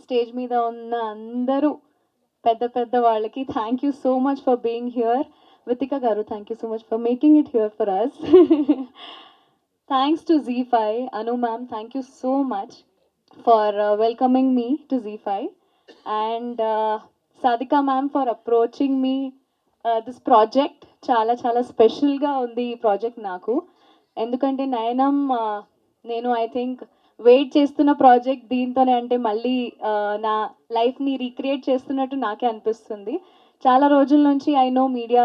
Stage మీద ఉన్న అందరూ పెద్ద పెద్ద వాళ్ళకి thank you so much for being here. Vithika garu, thank you so much for making it here for us. Thanks to ZEE5. Anu ma'am, thank you so much for welcoming me to ZEE5. And Sadhika ma'am for approaching me this project. చాలా చాలా స్పెషల్గా ఉంది ఈ project నాకు. ఎందుకంటే నయనం నేను I think wait చేస్తున్న project దీంతోనే, అంటే మళ్ళీ నా లైఫ్ని రీక్రియేట్ చేస్తున్నట్టు నాకే అనిపిస్తుంది. చాలా రోజుల నుంచి I know media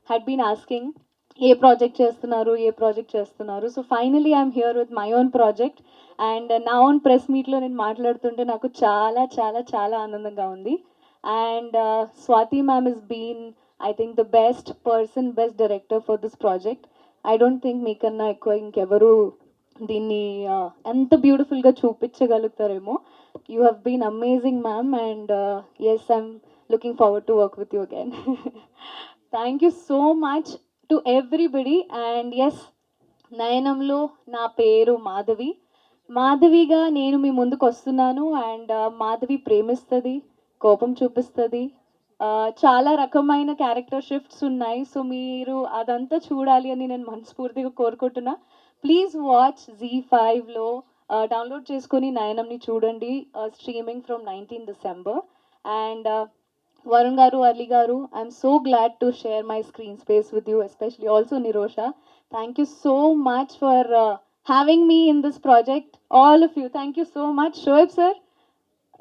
had been asking a project చేస్తున్నారు. So finally I'm here with my own project. And నా ఓన్ ప్రెస్ మీట్లో నేను మాట్లాడుతుంటే నాకు చాలా చాలా చాలా ఆనందంగా ఉంది. And Swathi ma'am is been I think the best director for this project. I don't think మీకన్నా ఎక్కువ ఇంకెవరు దీన్ని ఎంత బ్యూటిఫుల్గా చూపించగలుగుతారేమో. You have been amazing ma'am. And yes, I'm looking forward to work with you again. Thank you so much to everybody. And yes, నయనంలో నా పేరు మాధవిగా నేను మీ ముందుకు వస్తున్నాను. అండ్ మాధవి ప్రేమిస్తుంది, కోపం చూపిస్తుంది, చాలా రకమైన క్యారెక్టర్ షిఫ్ట్స్ ఉన్నాయి. సో మీరు అదంతా చూడాలి అని నేను మనస్ఫూర్తిగా కోరుకుంటున్నా. ప్లీజ్ వాచ్ ZEE5లో డౌన్లోడ్ చేసుకొని నయనంని చూడండి. Streaming from 19 December. And Varun గారు, అర్లీ గారు, I'm so glad to share my screen space with you, especially also Nirosha. Thank you so much for having me in this project, all of you. Thank you so much. Shoaib sir,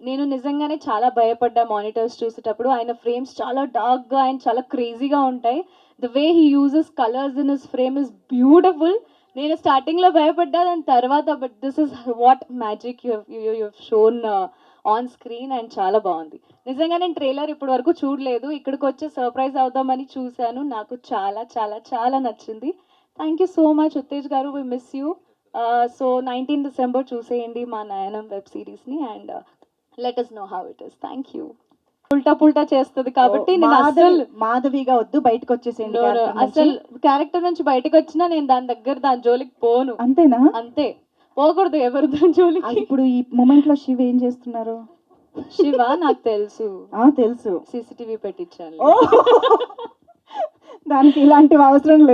నేను నిజంగానే చాలా భయపడ్డా monitors చూసేటప్పుడు. ఆయన frames చాలా డార్క్గా and చాలా క్రేజీగా ఉంటాయి. The way he uses colours in his frame is beautiful. నేను స్టార్టింగ్లో భయపడ్డా, దాని తర్వాత but this is what magic you shown on screen. And చాలా బాగుంది. నిజంగా నేను ట్రైలర్ ఇప్పటి వరకు చూడలేదు, ఇక్కడికి వచ్చి సర్ప్రైజ్ అవుదామని చూశాను. నాకు చాలా చాలా చాలా నచ్చింది. Thank you so much Uttej garu, we miss you. So 19 December చూసేయండి మా నయనం వెబ్ సిరీస్ని. And let us know how it is. Thank you. పుల్టా చేస్తుంది కాబట్టి నేను అసలు మాధవిగా వద్దు, బయటకు వచ్చేసేయండి. అసలు క్యారెక్టర్ నుంచి బయటకు వచ్చినా నేను దాని జోలికి పోను. అంతేనా? అంతే, పోకూడదు ఎవరు దాని జోలికి. ఇప్పుడు ఈ మూమెంట్ లో శివ ఏం చేస్తున్నారు? శివ నాకు తెలుసు, తెలుసు, CCTV పెట్టించాను. దానికి ఇలాంటివి అవసరం లేదు.